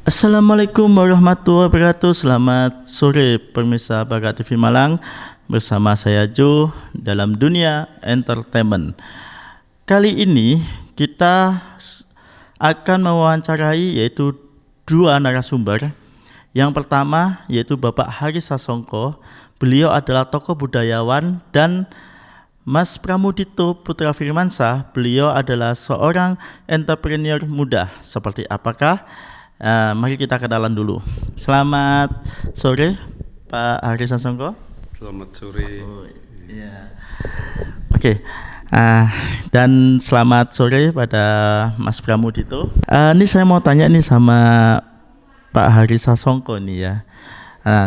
Assalamualaikum warahmatullahi wabarakatuh. Selamat sore pemirsa Baga TV Malang. Bersama saya Jo dalam dunia entertainment. Kali ini kita akan mewawancarai yaitu dua narasumber. Yang pertama yaitu Bapak Hari Sasongko. Beliau adalah tokoh budayawan, dan Mas Pramudito Putra Firmansyah. Beliau adalah seorang entrepreneur muda. Seperti apakah? Mari kita kenalan dulu. Selamat sore Pak Hari Sasongko. Selamat sore. Iya. Oke. Dan selamat sore pada Mas Pramudito. Ini saya mau tanya nih sama Pak Hari Sasongko nih ya.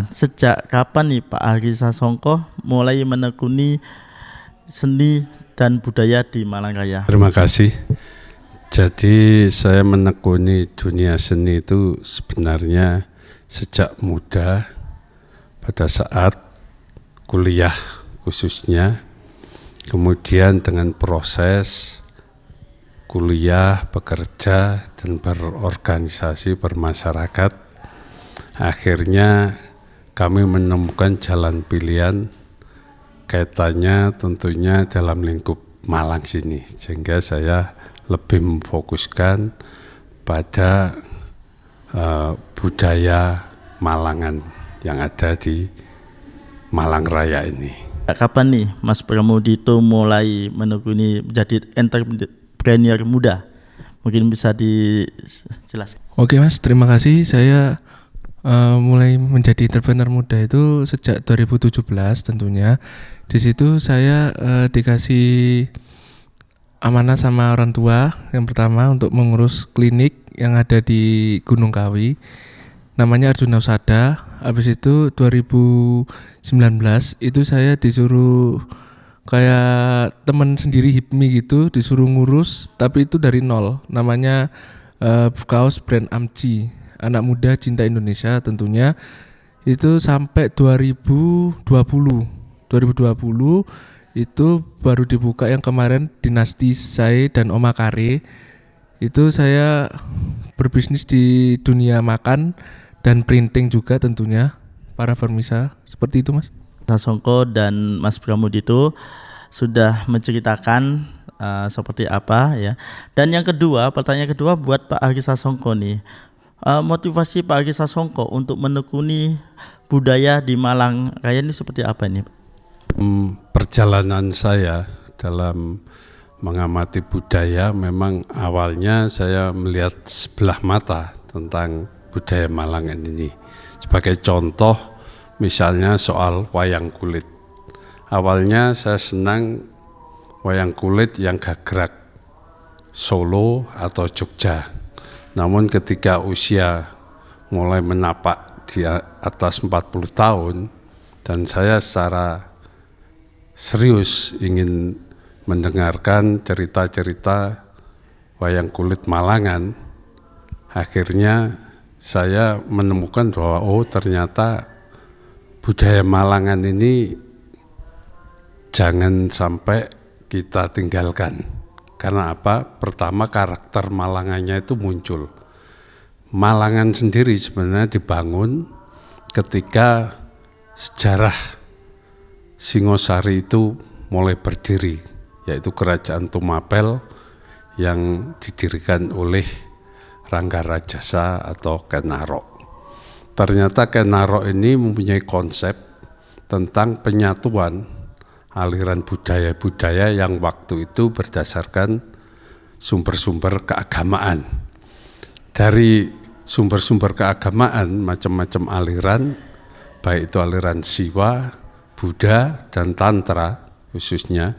Sejak kapan nih Pak Hari Sasongko mulai menekuni seni dan budaya di Malang Raya? Terima kasih. Jadi saya menekuni dunia seni itu sebenarnya sejak muda, pada saat kuliah khususnya, kemudian dengan proses kuliah, bekerja, dan berorganisasi bermasyarakat, akhirnya kami menemukan jalan pilihan kaitannya tentunya dalam lingkup Malang sini, sehingga saya lebih memfokuskan pada budaya Malangan yang ada di Malang Raya ini. Kapan nih Mas Pramudito mulai menekuni menjadi entrepreneur muda? Mungkin bisa dijelaskan. Oke Mas, terima kasih. Saya mulai menjadi entrepreneur muda itu sejak 2017 tentunya. Di situ saya dikasih amanah sama orang tua yang pertama untuk mengurus klinik yang ada di Gunung Kawi, namanya Arjuna Usada. Habis itu 2019 itu saya disuruh kayak teman sendiri HIPMI gitu, disuruh ngurus, tapi itu dari nol, namanya kaos brand AMCI, Anak Muda Cinta Indonesia tentunya. Itu sampai 2020 itu baru dibuka yang kemarin, Dinasti Sai dan Oma Kare. Itu saya berbisnis di dunia makan dan printing juga tentunya, para permisa. Seperti itu Mas. Sasongko dan Mas Pramudito sudah menceritakan seperti apa ya. Dan yang kedua, pertanyaan kedua buat Pak Hari Sasongko nih. Motivasi Pak Hari Sasongko untuk menekuni budaya di Malang Raya ini seperti apa nih? Perjalanan saya dalam mengamati budaya memang awalnya saya melihat sebelah mata tentang budaya Malang ini. Sebagai contoh misalnya soal wayang kulit. Awalnya saya senang wayang kulit yang gagrak Solo atau Jogja. Namun ketika usia mulai menapak di atas 40 tahun dan saya secara serius ingin mendengarkan cerita-cerita wayang kulit Malangan, akhirnya saya menemukan bahwa ternyata budaya Malangan ini jangan sampai kita tinggalkan. Karena apa? Pertama, karakter Malangannya itu muncul. Malangan sendiri sebenarnya dibangun ketika sejarah Singosari itu mulai berdiri, yaitu Kerajaan Tumapel yang didirikan oleh Rangga Rajasa atau Ken Arok. Ternyata Ken Arok ini mempunyai konsep tentang penyatuan aliran budaya-budaya yang waktu itu berdasarkan sumber-sumber keagamaan. Dari sumber-sumber keagamaan macam-macam aliran, baik itu aliran Siwa, Buddha, dan Tantra khususnya,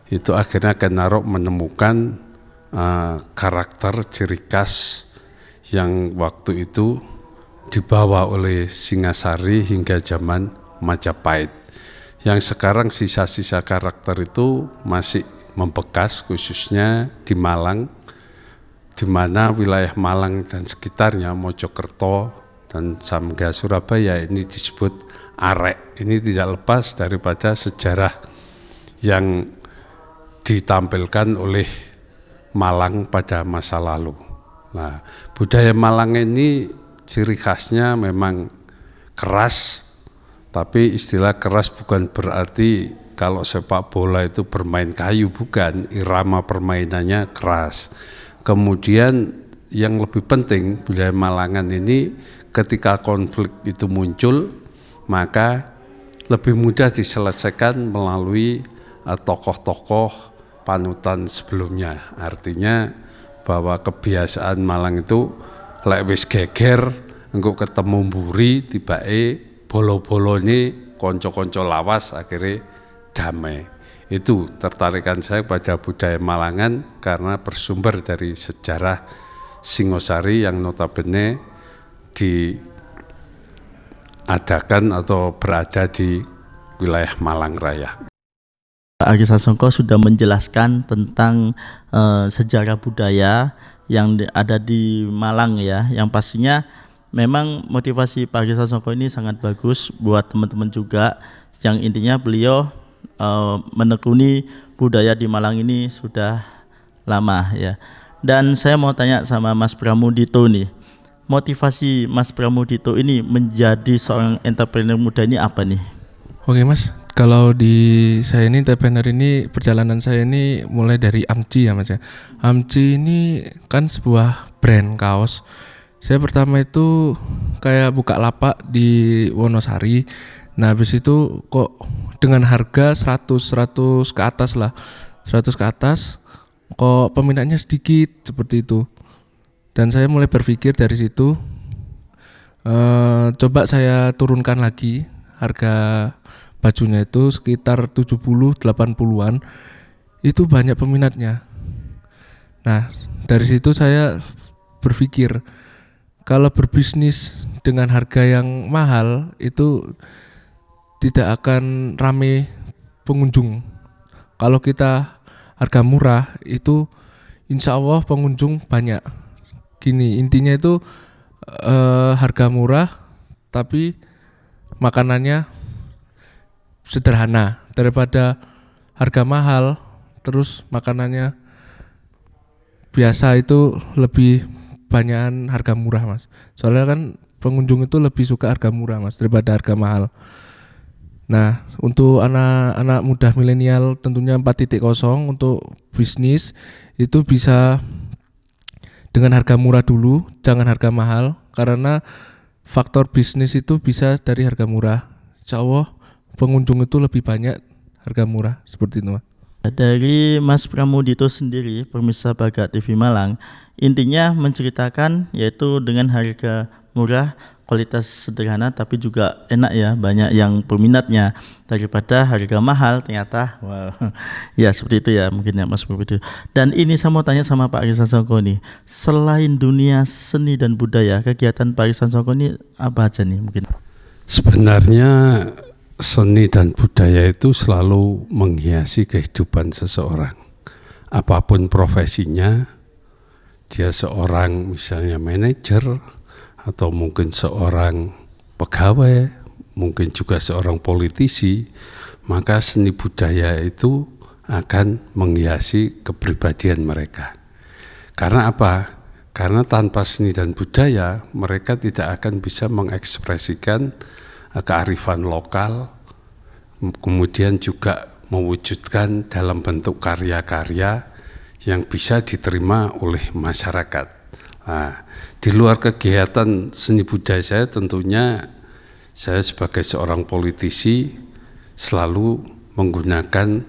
itu akhirnya Ken Arok menemukan karakter ciri khas yang waktu itu dibawa oleh Singasari hingga zaman Majapahit, yang sekarang sisa-sisa karakter itu masih membekas khususnya di Malang, di mana wilayah Malang dan sekitarnya, Mojokerto dan Samga Surabaya ini disebut arek. Ini tidak lepas daripada sejarah yang ditampilkan oleh Malang pada masa lalu. Nah, budaya Malang ini ciri khasnya memang keras, tapi istilah keras bukan berarti kalau sepak bola itu bermain kayu, bukan, irama permainannya keras. Kemudian yang lebih penting budaya Malangan ini ketika konflik itu muncul, maka lebih mudah diselesaikan melalui tokoh-tokoh panutan sebelumnya. Artinya bahwa kebiasaan Malang itu lek wis geger engko ketemu mburi tibake bolo-bolone konco-konco lawas akhirnya damai. Itu tertarikan saya pada budaya Malangan karena bersumber dari sejarah Singosari yang notabene diadakan atau berada di wilayah Malang Raya. Pak Ari Sasongko sudah menjelaskan tentang sejarah budaya yang ada di Malang ya, yang pastinya memang motivasi Pak Ari Sasongko ini sangat bagus buat teman-teman juga, yang intinya beliau menekuni budaya di Malang ini sudah lama ya. Dan saya mau tanya sama Mas Pramudito nih, motivasi Mas Pramudito ini menjadi seorang entrepreneur muda ini apa nih? Oke Mas, kalau di saya ini entrepreneur ini, perjalanan saya ini mulai dari Amci ya Mas ya. Amci ini kan sebuah brand kaos. Saya pertama itu kayak buka lapak di Wonosari. Nah habis itu kok dengan harga 100 ke atas lah, 100 ke atas, kok peminatnya sedikit seperti itu. Dan saya mulai berpikir dari situ, coba saya turunkan lagi harga bajunya itu sekitar 70-80-an, itu banyak peminatnya. Nah dari situ saya berpikir kalau berbisnis dengan harga yang mahal itu tidak akan rame pengunjung. Kalau kita harga murah itu insya Allah pengunjung banyak. Gini intinya itu harga murah tapi makanannya sederhana, daripada harga mahal terus makanannya biasa, itu lebih banyakan harga murah Mas. Soalnya kan pengunjung itu lebih suka harga murah Mas daripada harga mahal. Nah untuk anak-anak muda milenial tentunya 4.0 untuk bisnis itu bisa dengan harga murah dulu, jangan harga mahal, karena faktor bisnis itu bisa dari harga murah. Insya Allah pengunjung itu lebih banyak harga murah, seperti itu Mas. Dari Mas Pramudito sendiri, pemirsa Baga TV Malang, intinya menceritakan yaitu dengan harga murah, kualitas sederhana tapi juga enak ya, banyak yang peminatnya, daripada harga mahal ternyata wow. Ya seperti itu ya mungkin ya Mas Pramudito. Dan ini saya mau tanya sama Pak Ari Sasongko nih, selain dunia seni dan budaya, kegiatan Pak Ari Sasongko ini apa aja nih mungkin? Sebenarnya seni dan budaya itu selalu menghiasi kehidupan seseorang. Apapun profesinya, dia seorang misalnya manajer, atau mungkin seorang pegawai, mungkin juga seorang politisi, maka seni budaya itu akan menghiasi kepribadian mereka. Karena apa? Karena tanpa seni dan budaya, mereka tidak akan bisa mengekspresikan kearifan lokal, kemudian juga mewujudkan dalam bentuk karya-karya yang bisa diterima oleh masyarakat. Nah, di luar kegiatan seni budaya saya, tentunya saya sebagai seorang politisi selalu menggunakan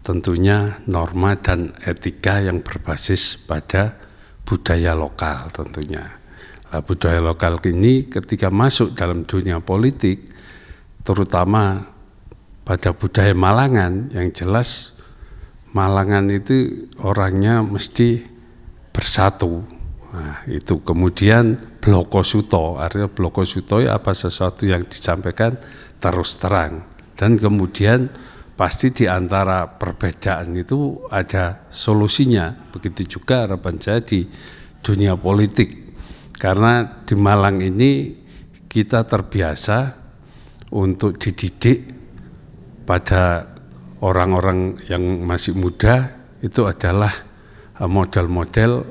tentunya norma dan etika yang berbasis pada budaya lokal tentunya. Nah, budaya lokal ini ketika masuk dalam dunia politik, terutama pada budaya Malangan, yang jelas Malangan itu orangnya mesti bersatu. Nah, itu kemudian blokosuto, artinya blokosuto ya apa sesuatu yang disampaikan terus terang, dan kemudian pasti di antara perbedaan itu ada solusinya. Begitu juga harapan saya di dunia politik. Karena di Malang ini kita terbiasa untuk dididik pada orang-orang yang masih muda itu adalah model-model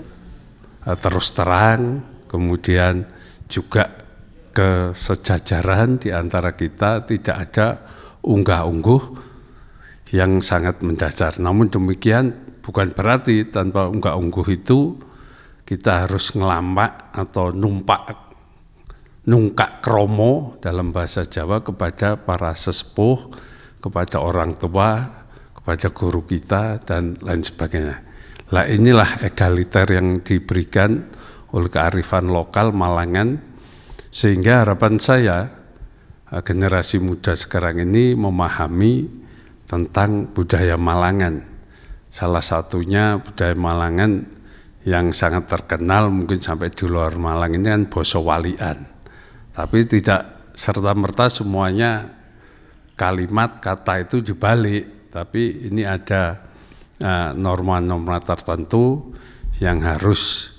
terus terang, kemudian juga kesejajaran di antara kita, tidak ada unggah-ungguh yang sangat mendasar. Namun demikian bukan berarti tanpa unggah-ungguh itu kita harus ngelamak atau nungkak kromo dalam bahasa Jawa kepada para sesepuh, kepada orang tua, kepada guru kita, dan lain sebagainya. Lah inilah egaliter yang diberikan oleh kearifan lokal Malangan, sehingga harapan saya generasi muda sekarang ini memahami tentang budaya Malangan. Salah satunya budaya Malangan yang sangat terkenal mungkin sampai di luar Malang ini kan basa walian. Tapi tidak serta-merta semuanya kalimat kata itu dibalik, tapi ini ada norma-norma tertentu yang harus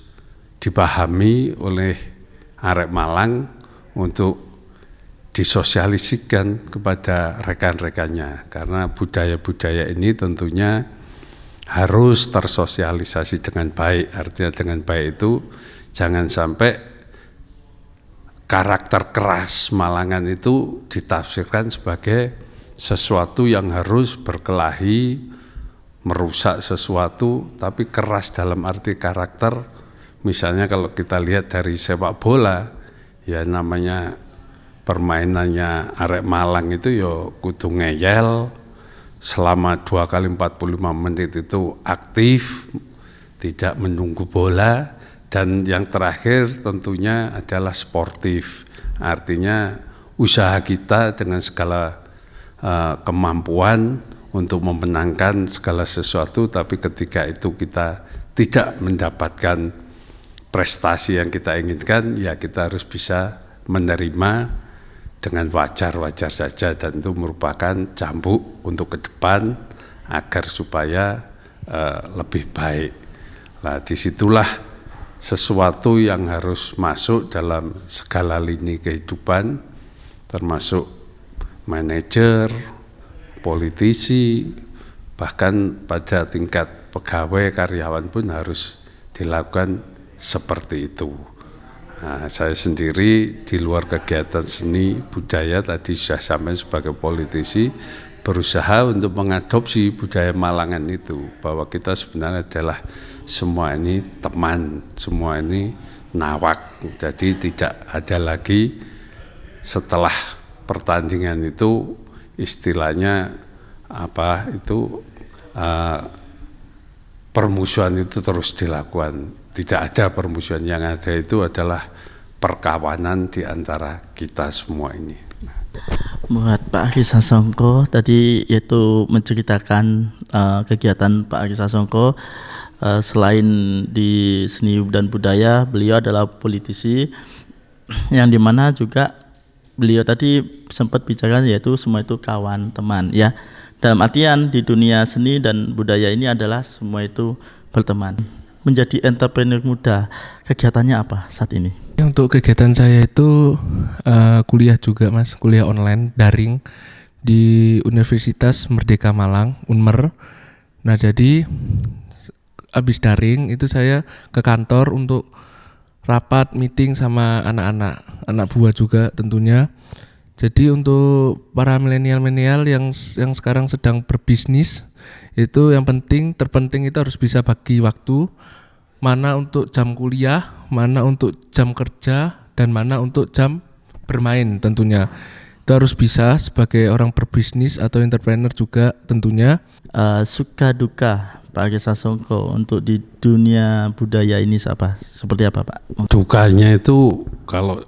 dipahami oleh arek Malang untuk disosialisasikan kepada rekan-rekannya, karena budaya-budaya ini tentunya harus tersosialisasi dengan baik. Artinya dengan baik itu jangan sampai karakter keras Malangan itu ditafsirkan sebagai sesuatu yang harus berkelahi, merusak sesuatu, tapi keras dalam arti karakter. Misalnya kalau kita lihat dari sepak bola, ya namanya permainannya arek Malang itu ya kudu ngeyel, selama 2 kali 45 menit itu aktif, tidak menunggu bola, dan yang terakhir tentunya adalah sportif. Artinya usaha kita dengan segala kemampuan untuk memenangkan segala sesuatu, tapi ketika itu kita tidak mendapatkan prestasi yang kita inginkan, ya kita harus bisa menerima dengan wajar-wajar saja, dan itu merupakan cambuk untuk ke depan agar supaya lebih baik. Nah, disitulah sesuatu yang harus masuk dalam segala lini kehidupan, termasuk manajer, politisi, bahkan pada tingkat pegawai karyawan pun harus dilakukan seperti itu. Nah, saya sendiri di luar kegiatan seni budaya tadi sudah sampai sebagai politisi, berusaha untuk mengadopsi budaya Malangan itu, bahwa kita sebenarnya adalah semua ini teman, semua ini nawak. Jadi tidak ada lagi setelah pertandingan itu istilahnya permusuhan itu terus dilakukan. Tidak ada permusuhan, yang ada itu adalah perkawanan di antara kita semua ini. Buat Pak Ari Sasongko tadi yaitu menceritakan kegiatan Pak Ari Sasongko, selain di seni dan budaya, beliau adalah politisi yang dimana juga beliau tadi sempat bicara yaitu semua itu kawan, teman, ya. Dalam artian di dunia seni dan budaya ini adalah semua itu berteman. Menjadi entrepreneur muda, kegiatannya apa saat ini? Untuk kegiatan saya itu kuliah juga, Mas, kuliah online daring di Universitas Merdeka Malang, Unmer. Nah, jadi habis daring itu saya ke kantor untuk rapat meeting sama anak-anak, anak buah juga tentunya. Jadi untuk para milenial yang sekarang sedang berbisnis, itu yang terpenting itu harus bisa bagi waktu, mana untuk jam kuliah, mana untuk jam kerja, dan mana untuk jam bermain tentunya. Itu harus bisa sebagai orang berbisnis atau entrepreneur juga tentunya. Suka duka Pak Ari Sasongko untuk di dunia budaya ini seperti apa, Pak? Dukanya itu kalau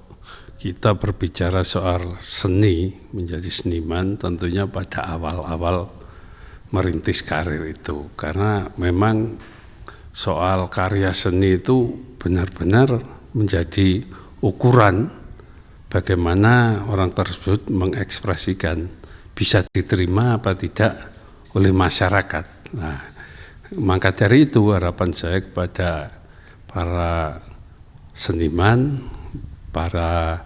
kita berbicara soal seni, menjadi seniman, tentunya pada awal-awal merintis karir itu, karena memang soal karya seni itu benar-benar menjadi ukuran bagaimana orang tersebut mengekspresikan, bisa diterima apa tidak oleh masyarakat. Nah, maka dari itu harapan saya kepada para seniman, para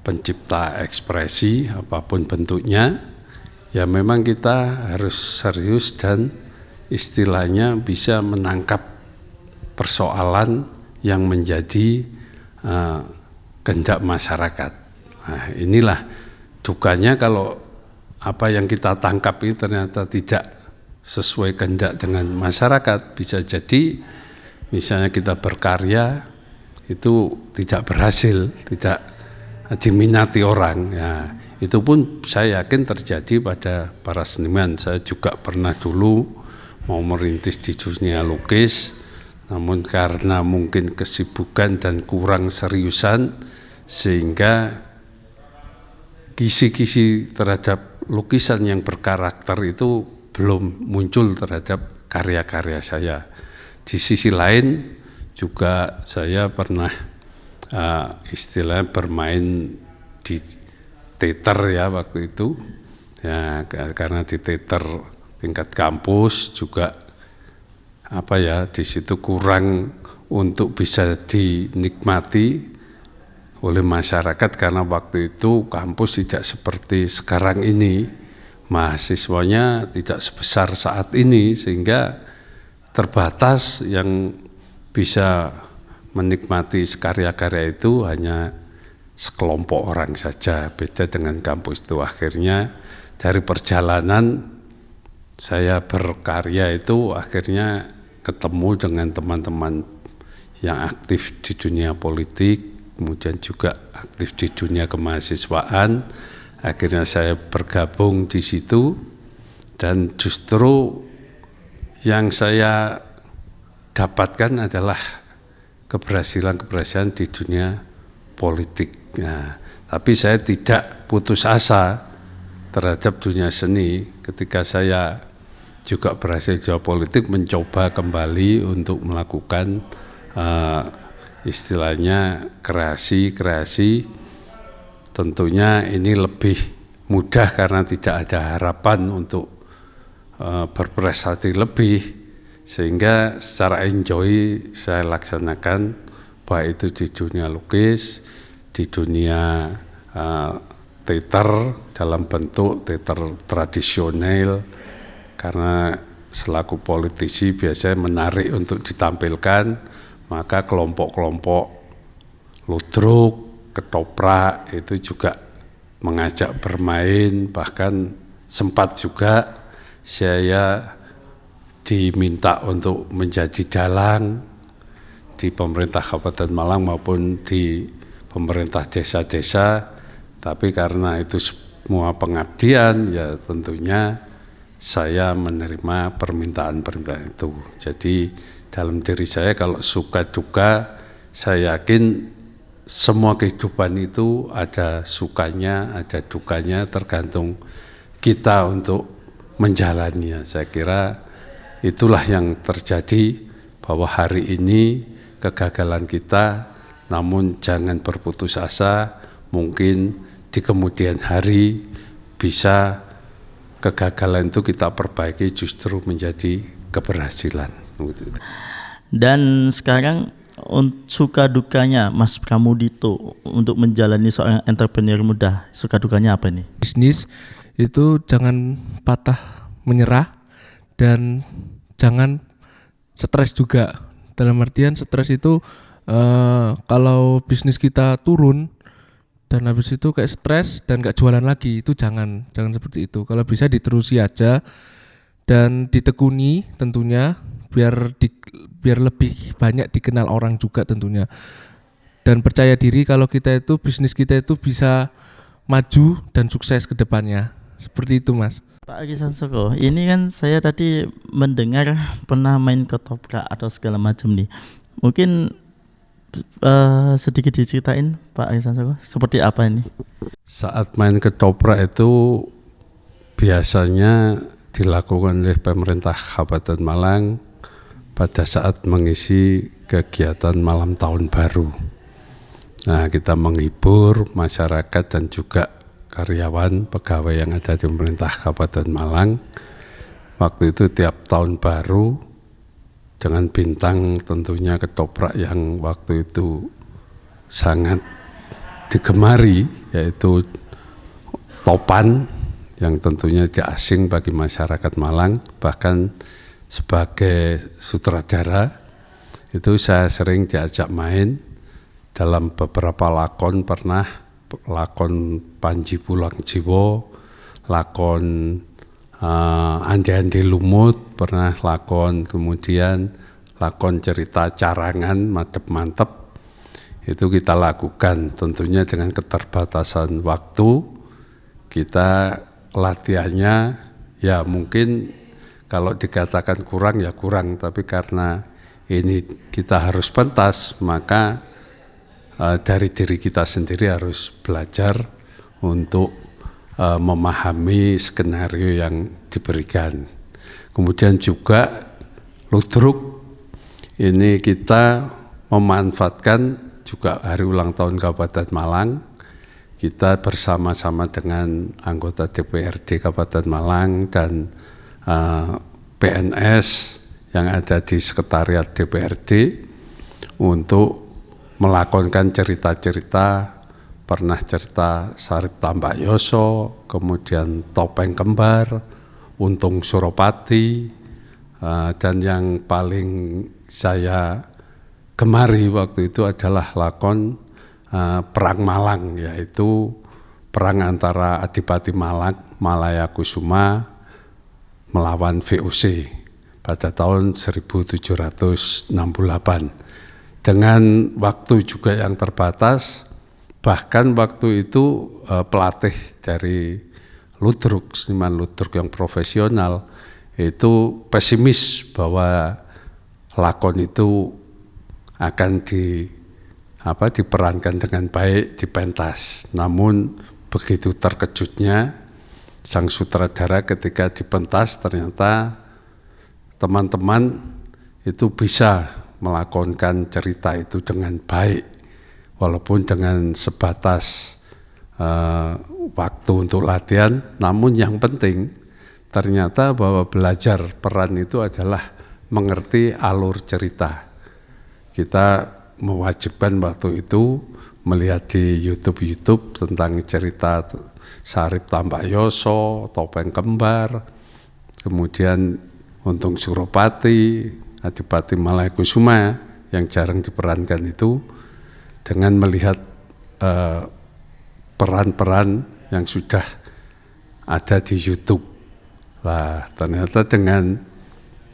pencipta ekspresi apapun bentuknya, ya memang kita harus serius dan istilahnya bisa menangkap persoalan yang menjadi kehendak masyarakat. Nah, inilah dukanya kalau apa yang kita tangkap ini ternyata tidak sesuai kehendak dengan masyarakat. Bisa jadi misalnya kita berkarya itu tidak berhasil, tidak diminati orang. Ya, itu pun saya yakin terjadi pada para seniman. Saya juga pernah dulu mau merintis di dunia lukis, namun karena mungkin kesibukan dan kurang seriusan, sehingga kisi-kisi terhadap lukisan yang berkarakter itu belum muncul terhadap karya-karya saya. Di sisi lain juga saya pernah istilahnya bermain di teater ya waktu itu, ya karena di teater tingkat kampus juga apa ya, di situ kurang untuk bisa dinikmati oleh masyarakat karena waktu itu kampus tidak seperti sekarang ini, mahasiswanya tidak sebesar saat ini, sehingga terbatas yang bisa menikmati karya-karya itu hanya sekelompok orang saja. Beda dengan kampus itu. Akhirnya dari perjalanan saya berkarya itu akhirnya ketemu dengan teman-teman yang aktif di dunia politik, kemudian juga aktif di dunia kemahasiswaan. Akhirnya saya bergabung di situ, dan justru yang saya dapatkan adalah keberhasilan di dunia politik. Nah, tapi saya tidak putus asa terhadap dunia seni. Ketika saya juga berhasil di politik, mencoba kembali untuk melakukan istilahnya kreasi. Tentunya ini lebih mudah karena tidak ada harapan untuk berprestasi lebih, sehingga secara enjoy saya laksanakan, baik itu di dunia lukis, di dunia teater dalam bentuk teater tradisional, karena selaku politisi biasanya menarik untuk ditampilkan, maka kelompok-kelompok ludruk, ketoprak itu juga mengajak bermain, bahkan sempat juga saya diminta untuk menjadi dalang di pemerintah Kabupaten Malang maupun di pemerintah desa-desa, tapi karena itu semua pengabdian, ya tentunya saya menerima permintaan-permintaan itu. Jadi dalam diri saya kalau suka duka, saya yakin semua kehidupan itu ada sukanya, ada dukanya, tergantung kita untuk menjalaninya. Saya kira itulah yang terjadi, bahwa hari ini kegagalan kita, namun jangan berputus asa, mungkin di kemudian hari bisa kegagalan itu kita perbaiki justru menjadi keberhasilan. Dan sekarang suka dukanya Mas Pramudito untuk menjalani seorang entrepreneur muda, suka dukanya apa nih? Bisnis itu jangan patah menyerah dan jangan stres juga. Dalam artian stres itu kalau bisnis kita turun dan habis itu kayak stres dan gak jualan lagi, itu jangan seperti itu. Kalau bisa diterusi aja dan ditekuni tentunya, biar lebih banyak dikenal orang juga tentunya. Dan percaya diri kalau kita itu, bisnis kita itu bisa maju dan sukses ke depannya. Seperti itu, Mas. Pak Agi Sansoko, ini kan saya tadi mendengar pernah main ketoprak atau segala macam nih. Mungkin sedikit diceritain Pak Agi Sansoko, seperti apa ini? Saat main ketoprak itu biasanya dilakukan oleh pemerintah Kabupaten Malang pada saat mengisi kegiatan malam tahun baru. Nah, kita menghibur masyarakat dan juga karyawan, pegawai yang ada di pemerintah Kabupaten Malang. Waktu itu tiap tahun baru dengan bintang tentunya ketoprak yang waktu itu sangat digemari, yaitu topan, yang tentunya tidak asing bagi masyarakat Malang. Bahkan sebagai sutradara itu saya sering diajak main dalam beberapa lakon, pernah lakon Panji Pulang Jiwo, lakon Andi-Andi Lumut, pernah lakon, kemudian lakon cerita carangan mantep-mantep, itu kita lakukan tentunya dengan keterbatasan waktu. Kita latihannya ya mungkin kalau dikatakan kurang ya kurang, tapi karena ini kita harus pentas, maka dari diri kita sendiri harus belajar untuk memahami skenario yang diberikan. Kemudian juga ludruk, ini kita memanfaatkan juga hari ulang tahun Kabupaten Malang. Kita bersama-sama dengan anggota DPRD Kabupaten Malang dan PNS yang ada di sekretariat DPRD untuk melakonkan cerita-cerita, pernah cerita Sarip Tambak Yoso, kemudian Topeng Kembar, Untung Suropati, dan yang paling saya gemari waktu itu adalah lakon Perang Malang, yaitu perang antara Adipati Malang, Malaya Kusuma melawan VOC pada tahun 1768. Dengan waktu juga yang terbatas, bahkan waktu itu pelatih dari ludruk, seniman ludruk yang profesional, itu pesimis bahwa lakon itu akan diperankan dengan baik di pentas. Namun begitu terkejutnya sang sutradara ketika di pentas ternyata teman-teman itu bisa melakonkan cerita itu dengan baik, walaupun dengan sebatas waktu untuk latihan. Namun yang penting ternyata bahwa belajar peran itu adalah mengerti alur cerita. Kita mewajibkan waktu itu melihat di YouTube tentang cerita Sarip Tambak Yoso, Topeng Kembar, kemudian Untung Suropati, Adipati Malaya Kusuma yang jarang diperankan itu, dengan melihat peran-peran yang sudah ada di YouTube. Lah, ternyata dengan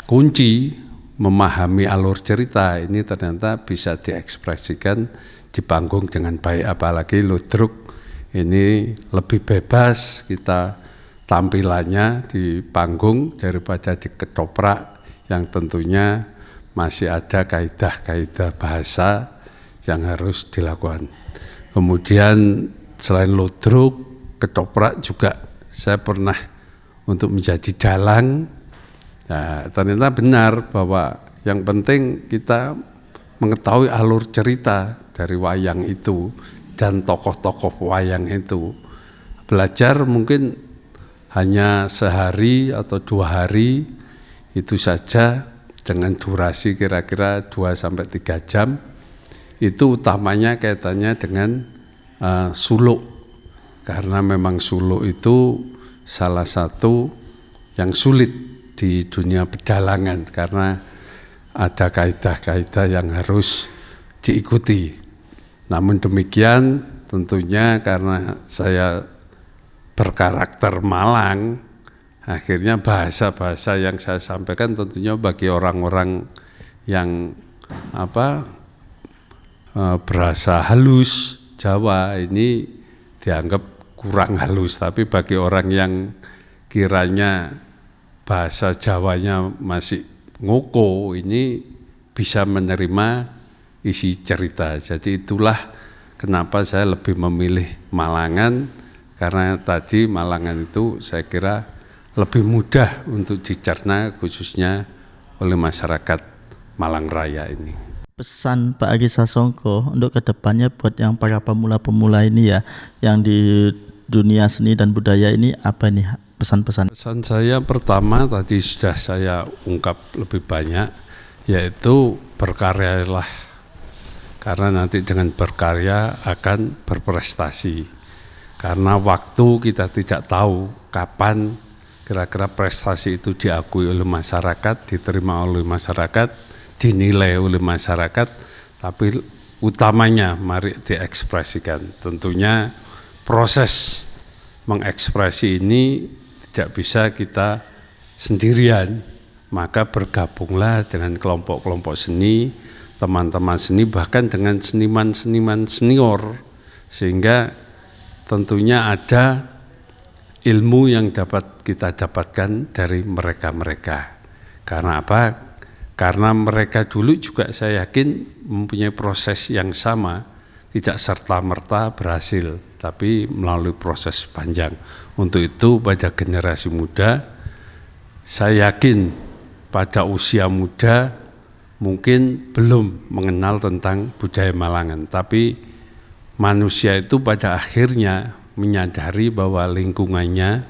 kunci memahami alur cerita ini ternyata bisa diekspresikan di panggung dengan baik, apalagi ludruk ini lebih bebas kita tampilannya di panggung daripada di ketoprak yang tentunya masih ada kaidah-kaidah bahasa yang harus dilakukan. Kemudian selain ludruk, ketoprak juga saya pernah untuk menjadi dalang. Nah, ternyata benar bahwa yang penting kita mengetahui alur cerita dari wayang itu dan tokoh-tokoh wayang itu. Belajar mungkin hanya sehari atau 2 hari itu saja dengan durasi kira-kira 2-3 jam. Itu utamanya kaitannya dengan suluk, karena memang suluk itu salah satu yang sulit di dunia pedalangan karena ada kaidah-kaidah yang harus diikuti. Namun demikian tentunya karena saya berkarakter Malang, akhirnya bahasa-bahasa yang saya sampaikan tentunya bagi orang-orang yang berasa halus Jawa ini dianggap kurang halus, tapi bagi orang yang kiranya bahasa Jawanya masih ngoko ini bisa menerima isi cerita. Jadi itulah kenapa saya lebih memilih Malangan, karena tadi Malangan itu saya kira lebih mudah untuk dicerna khususnya oleh masyarakat Malang Raya ini. Pesan Pak Agi Sasongko untuk kedepannya buat yang para pemula-pemula ini ya, yang di dunia seni dan budaya ini apa nih pesan-pesan? Pesan saya pertama tadi sudah saya ungkap lebih banyak, yaitu berkaryalah, karena nanti dengan berkarya akan berprestasi. Karena waktu kita tidak tahu kapan kira-kira prestasi itu diakui oleh masyarakat, diterima oleh masyarakat, dinilai oleh masyarakat, tapi utamanya mari diekspresikan. Tentunya proses mengekspresi ini tidak bisa kita sendirian, maka bergabunglah dengan kelompok-kelompok seni, teman-teman seni, bahkan dengan seniman-seniman senior, sehingga tentunya ada ilmu yang dapat kita dapatkan dari mereka-mereka. Karena apa? Karena mereka dulu juga saya yakin mempunyai proses yang sama, tidak serta-merta berhasil, tapi melalui proses panjang. Untuk itu pada generasi muda, saya yakin pada usia muda mungkin belum mengenal tentang budaya Malangan, tapi manusia itu pada akhirnya menyadari bahwa lingkungannya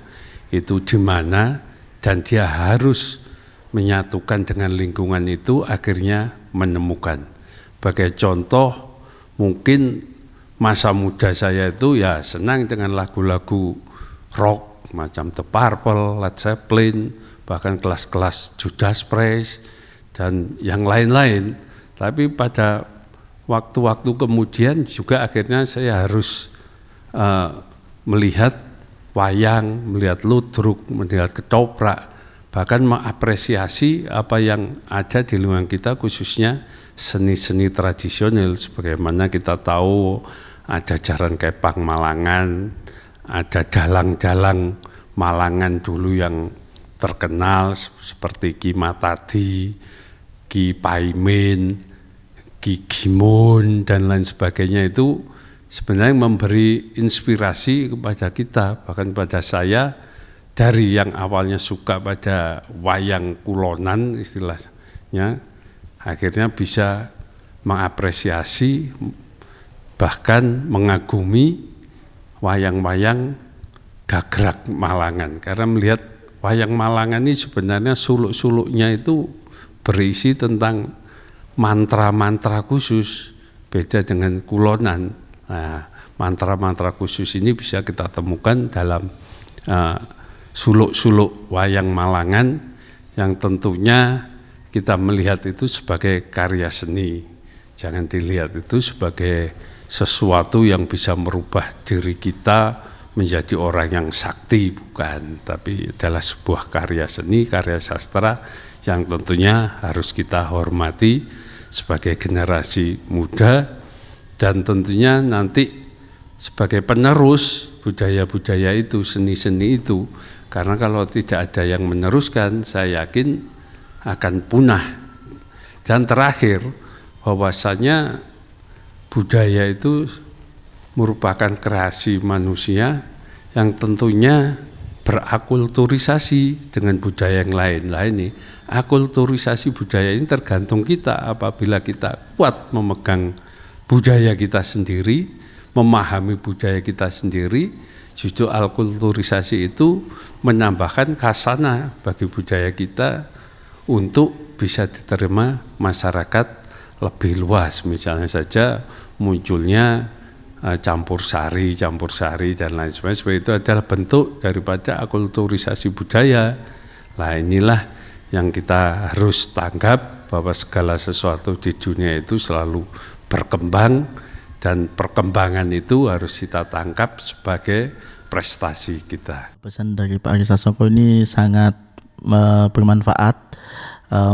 itu di mana dan dia harus menyatukan dengan lingkungan itu, akhirnya menemukan. Sebagai contoh, mungkin masa muda saya itu ya senang dengan lagu-lagu rock macam The Purple, Led Zeppelin, bahkan kelas-kelas Judas Priest dan yang lain-lain. Tapi pada waktu-waktu kemudian juga akhirnya saya harus melihat wayang, melihat ludruk, melihat ketoprak, bahkan mengapresiasi apa yang ada di lingkungan kita, khususnya seni-seni tradisional. Sebagaimana kita tahu ada jaran kepang Malangan, ada dalang-dalang Malangan dulu yang terkenal seperti Ki Matadi, Ki Paimin, Ki Gimun dan lain sebagainya. Itu sebenarnya memberi inspirasi kepada kita, bahkan pada saya, dari yang awalnya suka pada wayang kulonan istilahnya, akhirnya bisa mengapresiasi bahkan mengagumi wayang-wayang gagrak Malangan, karena melihat wayang Malangan ini sebenarnya suluk-suluknya itu berisi tentang mantra-mantra khusus, beda dengan kulonan. Nah, mantra-mantra khusus ini bisa kita temukan dalam suluk-suluk wayang Malangan, yang tentunya kita melihat itu sebagai karya seni. Jangan dilihat itu sebagai sesuatu yang bisa merubah diri kita menjadi orang yang sakti, bukan. Tapi adalah sebuah karya seni, karya sastra yang tentunya harus kita hormati sebagai generasi muda, dan tentunya nanti sebagai penerus budaya-budaya itu, seni-seni itu. Karena kalau tidak ada yang meneruskan, saya yakin akan punah. Dan terakhir, bahwasanya budaya itu merupakan kreasi manusia yang tentunya berakulturisasi dengan budaya yang lain. Nah ini, akulturisasi budaya ini tergantung kita. Apabila kita kuat memegang budaya kita sendiri, memahami budaya kita sendiri, justru akulturisasi itu menambahkan khasana bagi budaya kita untuk bisa diterima masyarakat lebih luas. Misalnya saja munculnya campur sari dan lain sebagainya, itu adalah bentuk daripada akulturisasi budaya. Nah inilah yang kita harus tanggap, bahwa segala sesuatu di dunia itu selalu berkembang, dan perkembangan itu harus kita tangkap sebagai prestasi kita. Pesan dari Pak Ari Sasongko ini sangat bermanfaat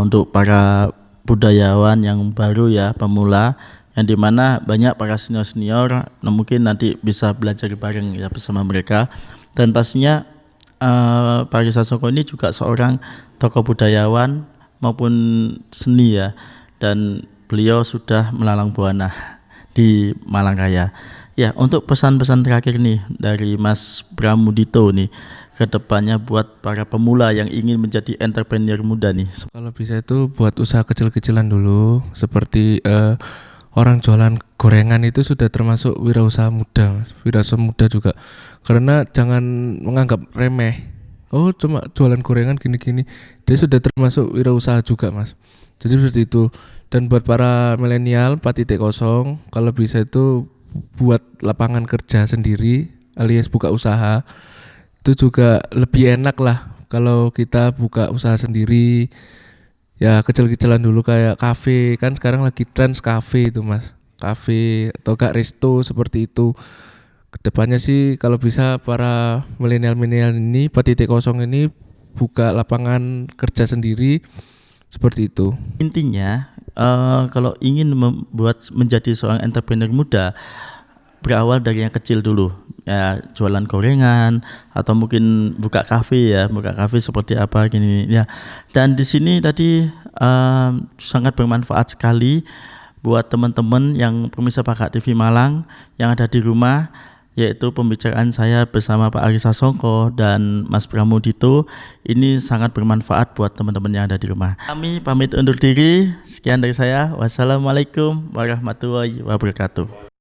untuk para budayawan yang baru ya, pemula, yang dimana banyak para senior-senior mungkin nanti bisa belajar bareng ya bersama mereka. Dan pastinya Pak Ari Sasongko ini juga seorang tokoh budayawan maupun seni ya, dan beliau sudah melalang buana di Malang Raya. Ya, untuk pesan-pesan terakhir nih dari Mas Pramudito nih ke depannya buat para pemula yang ingin menjadi entrepreneur muda nih. Kalau bisa itu buat usaha kecil-kecilan dulu, seperti orang jualan gorengan itu sudah termasuk wirausaha muda, Mas. Wirausaha muda juga. Karena jangan menganggap remeh. Oh, cuma jualan gorengan gini-gini. Dia sudah termasuk wirausaha juga, Mas. Jadi seperti itu. Dan buat para milenial 4.0, kalau bisa itu buat lapangan kerja sendiri alias buka usaha. Itu juga lebih enak lah kalau kita buka usaha sendiri, ya kecil-kecilan dulu kayak kafe, kan sekarang lagi trends kafe itu Mas. Kafe atau gak resto seperti itu. Kedepannya sih kalau bisa para milenial-milenial ini 4.0 ini buka lapangan kerja sendiri seperti itu. Intinya kalau ingin membuat menjadi seorang entrepreneur muda, berawal dari yang kecil dulu, ya jualan gorengan atau mungkin buka kafe seperti apa gini ya. Dan di sini tadi sangat bermanfaat sekali buat teman-teman yang pemirsa Pakat TV Malang yang ada di rumah, yaitu pembicaraan saya bersama Pak Ari Sasongko dan Mas Pramudito. Ini sangat bermanfaat buat teman-teman yang ada di rumah. Kami pamit undur diri. Sekian dari saya. Wassalamualaikum warahmatullahi wabarakatuh.